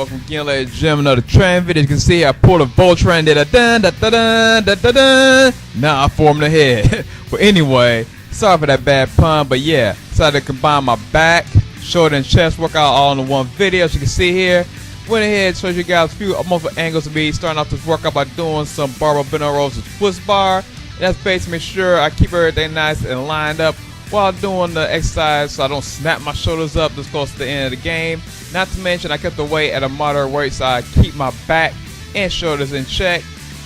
Welcome again, ladies and gentlemen, another training video. As you can see, I pulled a Voltron, did a dun dun dun dun dun dun dun. Now I formed the head. But anyway, sorry for that bad pun, but yeah, decided to combine my back, shoulder, and chest workout all in one video. As you can see here, went ahead, showed you guys a few multiple angles of me starting off this workout by doing some Barbell rows with twist bar. And that's basically make sure I keep everything nice and lined up while doing the exercise so I don't snap my shoulders up this close to the end of the game. Not to mention I kept the weight at a moderate weight so I keep my back and shoulders in check.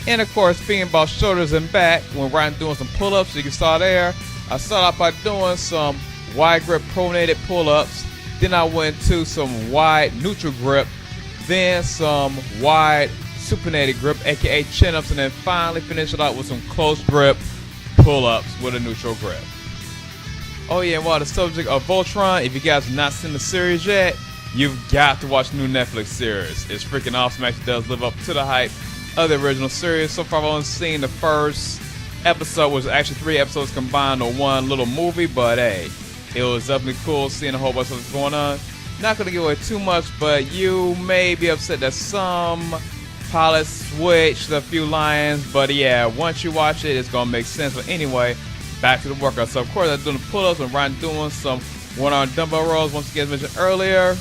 And of course, speaking about shoulders and back, when I'm doing some pull-ups, you can start there. I started off by doing some wide grip pronated pull-ups. Then I went to some wide neutral grip, then some wide supinated grip, aka chin-ups, and then finally finish it out with some close grip pull-ups with a neutral grip. Oh yeah, and while the subject of Voltron, if you guys have not seen the series yet, you've got to watch the new Netflix series. It's freaking awesome. Actually does live up to the hype of the original series. So far I've only seen the first episode, which was actually 3 episodes combined on one little movie, but hey, it was definitely cool seeing a whole bunch of what's going on. Not going to give away too much, but you may be upset that some pilots switched a few lines, but yeah, once you watch it, it's going to make sense. But anyway, back to the workout. So of course I'm doing the pull-ups and Ryan doing some one-arm dumbbell rows. Once again, as mentioned earlier,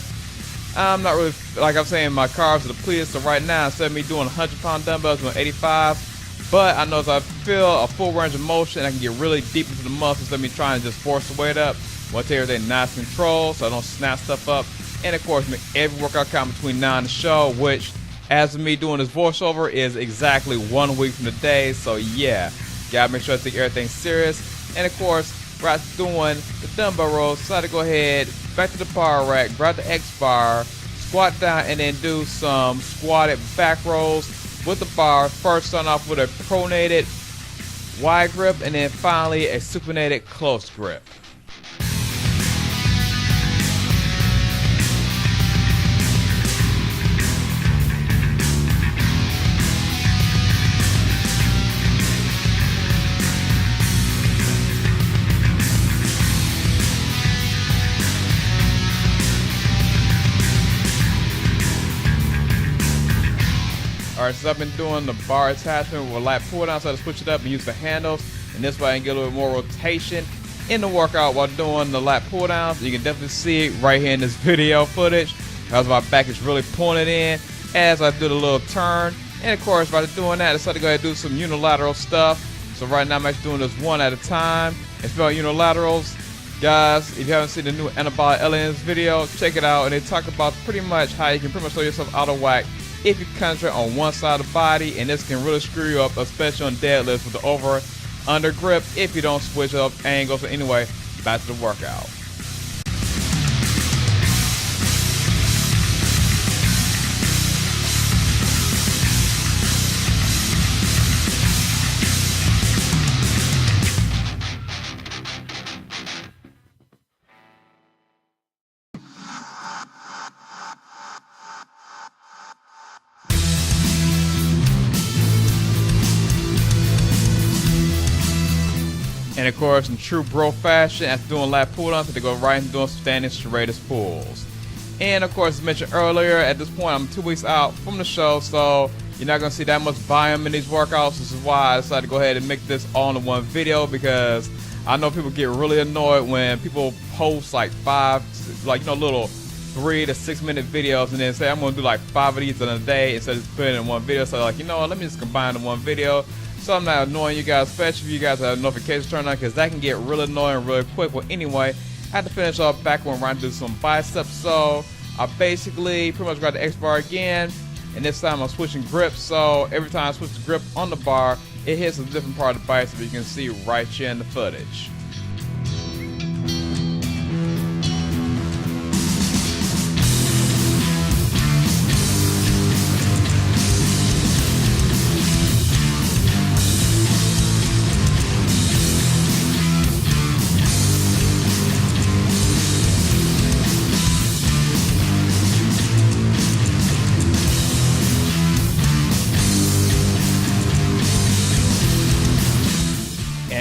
I'm not really, like I'm saying, my carbs are depleted. So right now, instead of me doing 100-pound dumbbells, I'm doing 85. But I know as I feel a full range of motion, I can get really deep into the muscles instead of me trying to just force the weight up. I want to take everything nice control so I don't snap stuff up. And of course, make every workout count between now and the show, which, as of me doing this voiceover, is exactly 1 week from today. So yeah, gotta make sure I take everything serious. And of course, right doing the dumbbell rows, decided to go ahead, back to the power rack, grab the XBar, squat down, and then do some squatted back rolls with the bar. First, starting off with a pronated wide grip, and then finally a supinated close grip. Alright, so I've been doing the bar attachment with lat pull down, so I had to switch it up and use the handles, and this way I can get a little bit more rotation in the workout while doing the lat pull downs. You can definitely see it right here in this video footage, because my back is really pulling it in as I do the little turn. And of course, by doing that, I decided to go ahead and do some unilateral stuff. So right now I'm actually doing this one at a time. And speaking of unilaterals, guys, if you haven't seen the new Anabolic Aliens video, check it out. And they talk about pretty much how you can pretty much throw yourself out of whack if you concentrate on one side of the body, and this can really screw you up, especially on deadlifts with the over-under grip if you don't switch up angles. So anyway, back to the workout. And of course, in true bro fashion, after doing lat pull-downs, they go right into doing standing Serratus pulls. And of course, as mentioned earlier, at this point, I'm 2 weeks out from the show, so you're not going to see that much volume in these workouts. This is why I decided to go ahead and make this all in one video, because I know people get really annoyed when people post like little 3 to 6 minute videos and then say, I'm going to do like 5 of these in a day instead of putting it in one video. So like, you know what, let me just combine in one video, so I'm not annoying you guys, especially if you guys have notifications turned on, because that can get really annoying really quick. Well, anyway, I had to finish off back when Ryan did some biceps, so I basically pretty much got the XBar again, and this time I'm switching grips. So every time I switch the grip on the bar, it hits a different part of the bicep. You can see right here in the footage.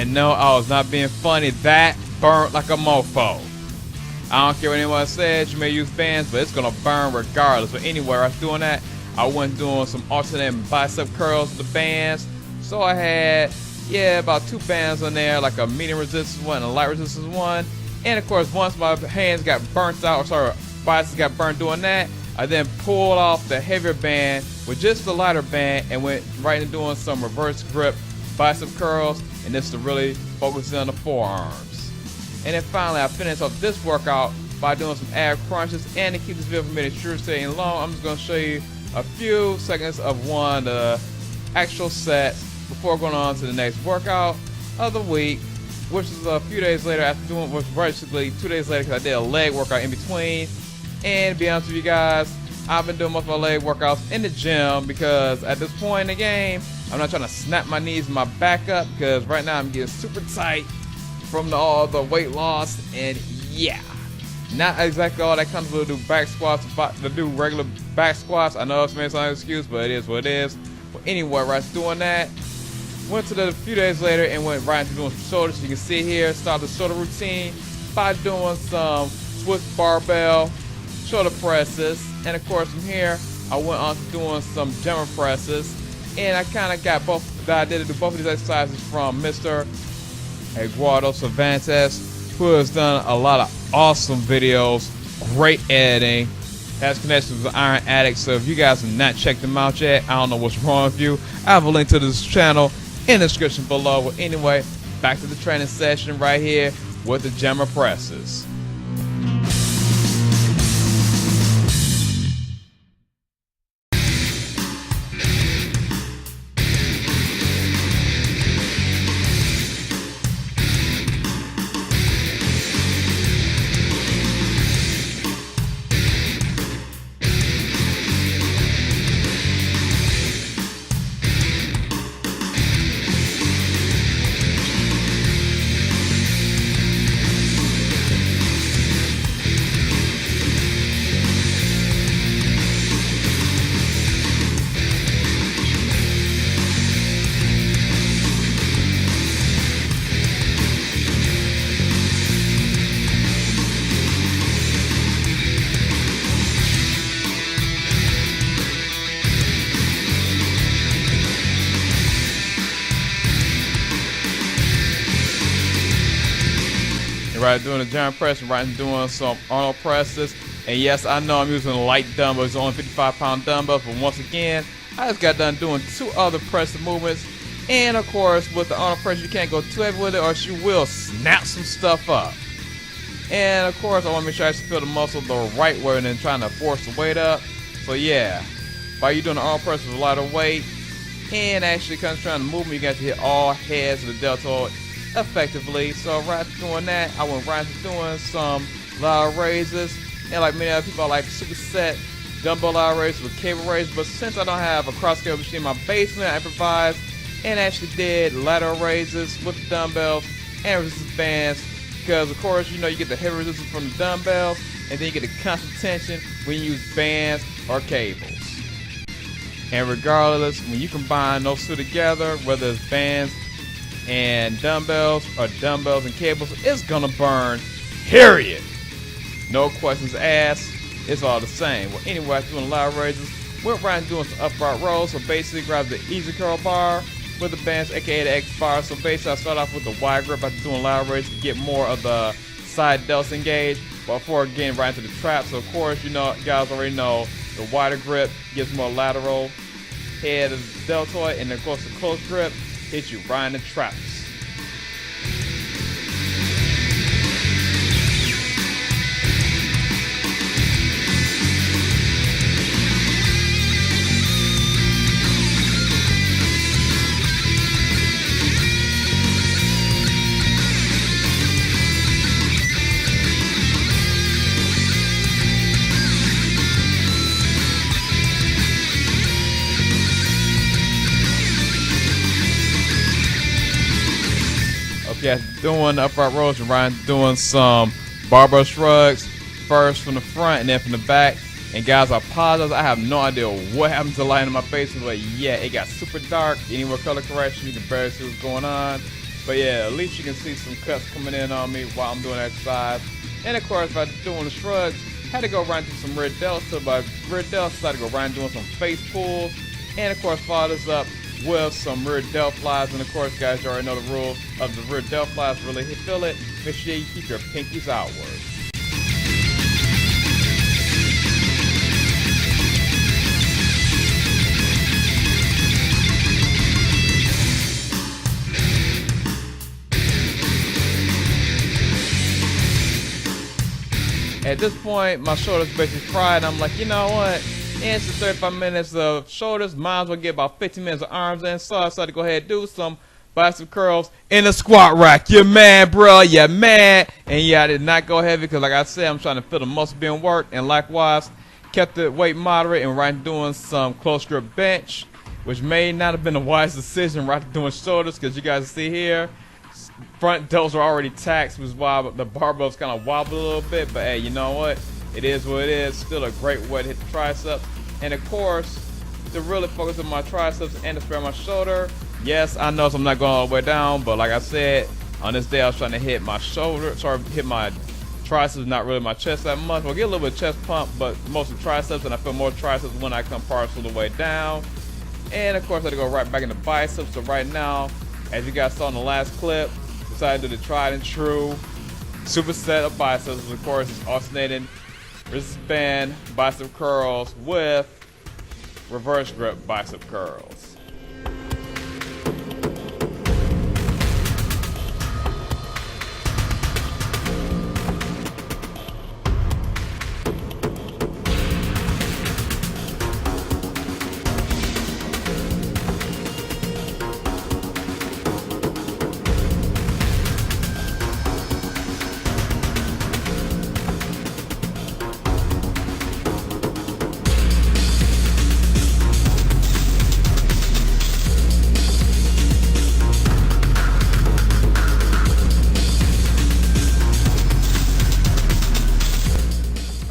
And no, I was not being funny. That burnt like a mofo. I don't care what anyone says, you may use bands, but it's gonna burn regardless. But anyway, I was doing that. I went doing some alternating bicep curls with the bands. So I had, about 2 bands on there, like a medium resistance one and a light resistance one. And of course, once my hands got burnt out, biceps got burnt doing that, I then pulled off the heavier band with just the lighter band and went right into doing some reverse grip bicep curls, and this to really focus on the forearms. And then finally, I finished off this workout by doing some ab crunches. And to keep this video from being sure staying long, I'm just going to show you a few seconds of one of the actual sets before going on to the next workout of the week, which is a few days later after doing, was basically 2 days later because I did a leg workout in between. And to be honest with you guys, I've been doing most of my leg workouts in the gym because at this point in the game, I'm not trying to snap my knees and my back up because right now I'm getting super tight from all the weight loss, and not exactly all that comfortable to do back squats, to do regular back squats. I know it's maybe an excuse, but it is what it is. But anyway, right, doing that, went to the a few days later and went right into doing some shoulders. So you can see here, start the shoulder routine by doing some Swiss barbell shoulder presses, and of course from here I went on to doing some gemmer presses, and I kind of got both that I did to do both of these exercises from Mr. Eduardo Cervantes, who has done a lot of awesome videos, great editing, has connections with Iron Addict. So if you guys have not checked them out yet, I don't know what's wrong with you. I have a link to this channel in the description below. But anyway, back to the training session right here with the gemmer presses. Right, doing a giant press, right, and doing some Arnold presses. And yes, I know I'm using light dumbbells, only 55-pound dumbbells, but once again, I just got done doing 2 other press movements. And of course, with the Arnold press, you can't go too heavy with it, or you will snap some stuff up. And of course, I want to make sure I feel the muscle the right way and then trying to force the weight up. So yeah, by you doing the Arnold press with a lighter weight and actually concentrating on the movement, you got to hit all heads of the deltoid effectively. So right after doing that, I went right into doing some lateral raises, and like many other people, I like superset dumbbell lateral raises with cable raises. But since I don't have a cross cable machine in my basement, I improvised and actually did lateral raises with the dumbbells and resistance bands, because of course you get the heavy resistance from the dumbbells, and then you get the constant tension when you use bands or cables. And regardless, when you combine those 2 together, whether it's bands and dumbbells or dumbbells and cables, it's gonna burn, period. No questions asked, it's all the same. Well, anyway, after doing lateral raises, went right and doing some upright rows. So basically grab the easy curl bar with the bands, aka the XBar. So basically I start off with the wide grip after doing lateral raises to get more of the side delts engaged before getting right into the trap. So of course, you guys already know the wider grip gives more lateral head of the deltoid, and of course the close grip hit you right in the traps. Yeah, doing the upright rows, and Ryan doing some barbell shrugs, first from the front and then from the back. And guys, I apologize, I have no idea what happened to the light in my face, but yeah, it got super dark. Any more color correction, you can barely see what's going on. But yeah, at least you can see some cuts coming in on me while I'm doing exercise. And of course, by doing the shrugs, had to go right into some rear delts. So by rear delts, decided to go right and doing some face pulls. And of course, follow this up with some rear delt flies. And of course, guys, you already know the rules of the rear delt flies. Really feel it. Make sure you keep your pinkies outward. At this point, my shoulders basically fried. I'm like, you know what? It's 35 minutes of shoulders. Might as well get about 15 minutes of arms in. So I decided to go ahead and do some bicep curls in the squat rack. You're mad, bro. You're mad. And yeah, I did not go heavy because, like I said, I'm trying to feel the muscle being worked. And likewise, kept the weight moderate and right doing some close grip bench, which may not have been a wise decision right doing shoulders because you guys see here, front delts are already taxed, which is why the barbells kind of wobble a little bit. But hey, you know what? It is what it is. Still a great way to hit the tricep. And of course, to really focus on my triceps and to spare my shoulder. Yes, I know I'm not going all the way down, but like I said, on this day I was trying to hit my shoulder, hit my triceps, not really my chest that much. We'll get a little bit of chest pump, but mostly triceps, and I feel more triceps when I come partial the way down. And of course, I had to go right back into biceps. So right now, as you guys saw in the last clip, decided to do the tried and true superset of biceps. Of course, it's alternating resistance band bicep curls with reverse grip bicep curls.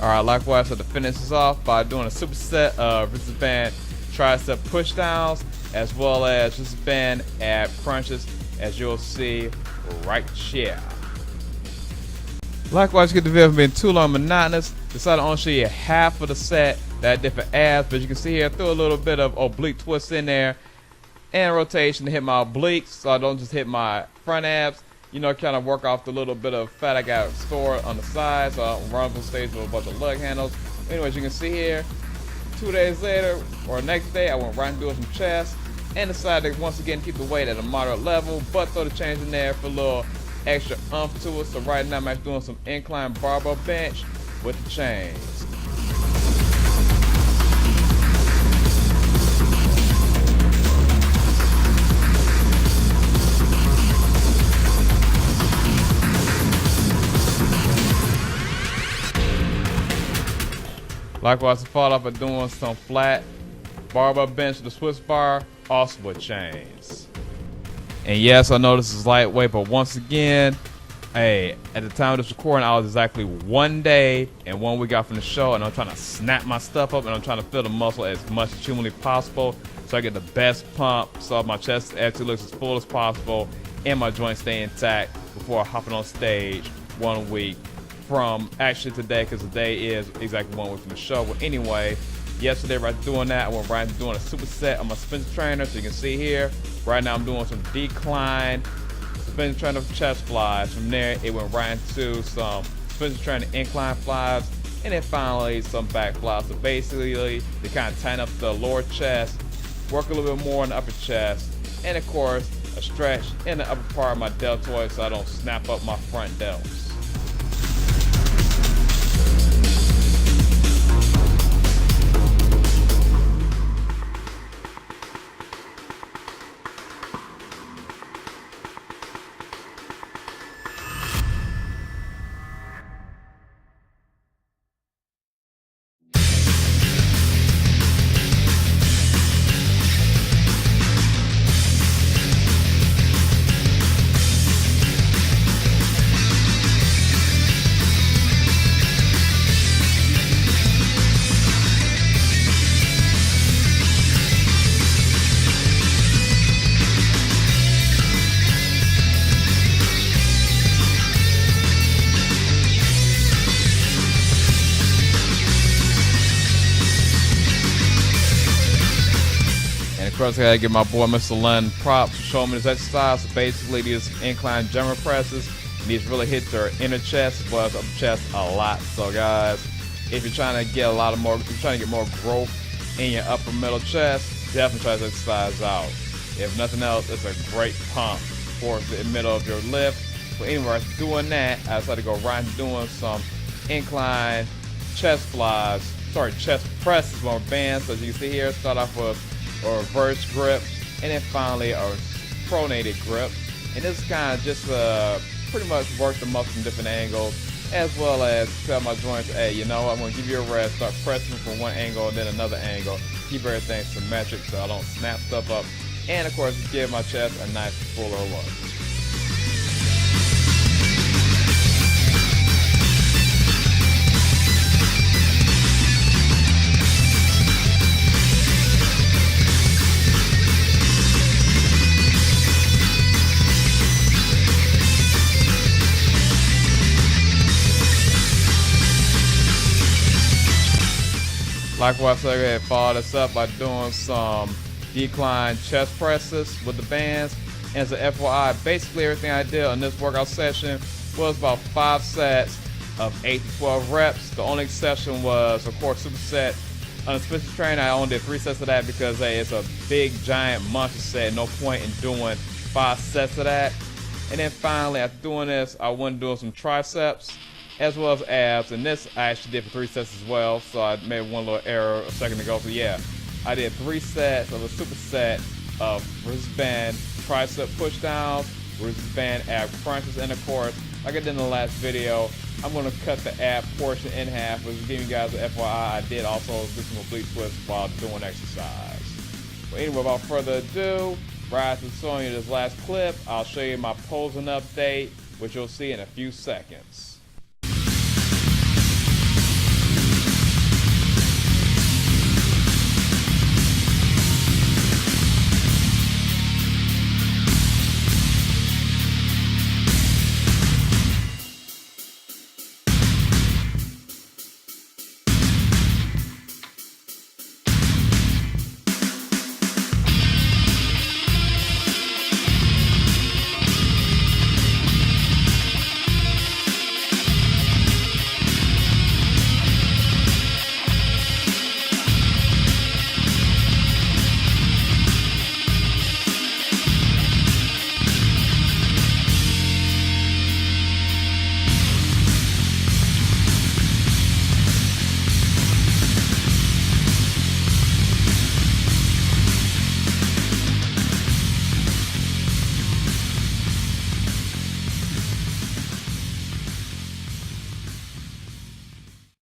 Alright, likewise, so to finish this off by doing a superset of resistance band tricep pushdowns as well as resistance band ab crunches, as you'll see right here. Likewise, get the video from being too long and monotonous. Decided to only show you half of the set that I did for abs, but you can see here, I threw a little bit of oblique twist in there and rotation to hit my obliques so I don't just hit my front abs. You know, kind of work off the little bit of fat I got stored on the side, so I don't run from stage with a bunch of lug handles. Anyways, you can see here, 2 days later, or next day, I went right and doing some chest, and decided to once again keep the weight at a moderate level, but throw the change in there for a little extra umph to it. So right now, I'm actually doing some incline barbell bench with the chains. Likewise, I followed up by doing some flat barbell bench with the Swiss bar, also with chains. And yes, I know this is lightweight, but once again, hey, at the time of this recording, I was exactly 1 day and 1 week out from the show, and I'm trying to snap my stuff up, and I'm trying to feel the muscle as much as humanly possible, so I get the best pump, so my chest actually looks as full as possible, and my joints stay intact before hopping on stage 1 week from actually today, because today is exactly 1 week from the show. But anyway, yesterday right doing that, I went right into doing a superset on my suspension trainer. So you can see here, right now I'm doing some decline suspension trainer chest flies. From there, it went right into some suspension trainer incline flies, and then finally some back flies. So basically, they kind of tighten up the lower chest, work a little bit more in the upper chest, and of course, a stretch in the upper part of my deltoid so I don't snap up my front delts. course, I gotta give my boy Mr. Len props for showing me this exercise. So basically, these incline German presses, and these really hit your inner chest as well as upper chest a lot. So guys, if you're trying to get more growth in your upper middle chest, definitely try this exercise out. If nothing else, it's a great pump for the middle of your lift. But anyway, doing that, I decided to go right into doing some incline chest presses with bands. So as you can see here, start off with a reverse grip, and then finally a pronated grip. And this is kind of just pretty much work the muscle from different angles, as well as tell my joints, hey, you know what, I'm going to give you a rest, start pressing from one angle and then another angle, keep everything symmetric so I don't snap stuff up, and of course give my chest a nice fuller look. Likewise, I go ahead and follow this up by doing some decline chest presses with the bands. And as an FYI, basically everything I did on this workout session was about 5 sets of 8 to 12 reps. The only exception was, of course, superset. On the special train, I only did 3 sets of that because, hey, it's a big, giant monster set. No point in doing 5 sets of that. And then finally, after doing this, I went doing some triceps as well as abs, and this I actually did for 3 sets as well, so I made one little error a second ago. So yeah, I did 3 sets of a superset of resistance band tricep pushdowns, resistance band ab crunches, and of course, like I did in the last video, I'm going to cut the ab portion in half. But to give you guys an FYI, I did also do some oblique twists while doing exercise. But anyway, without further ado, right after showing you this last clip, I'll show you my posing update, which you'll see in a few seconds.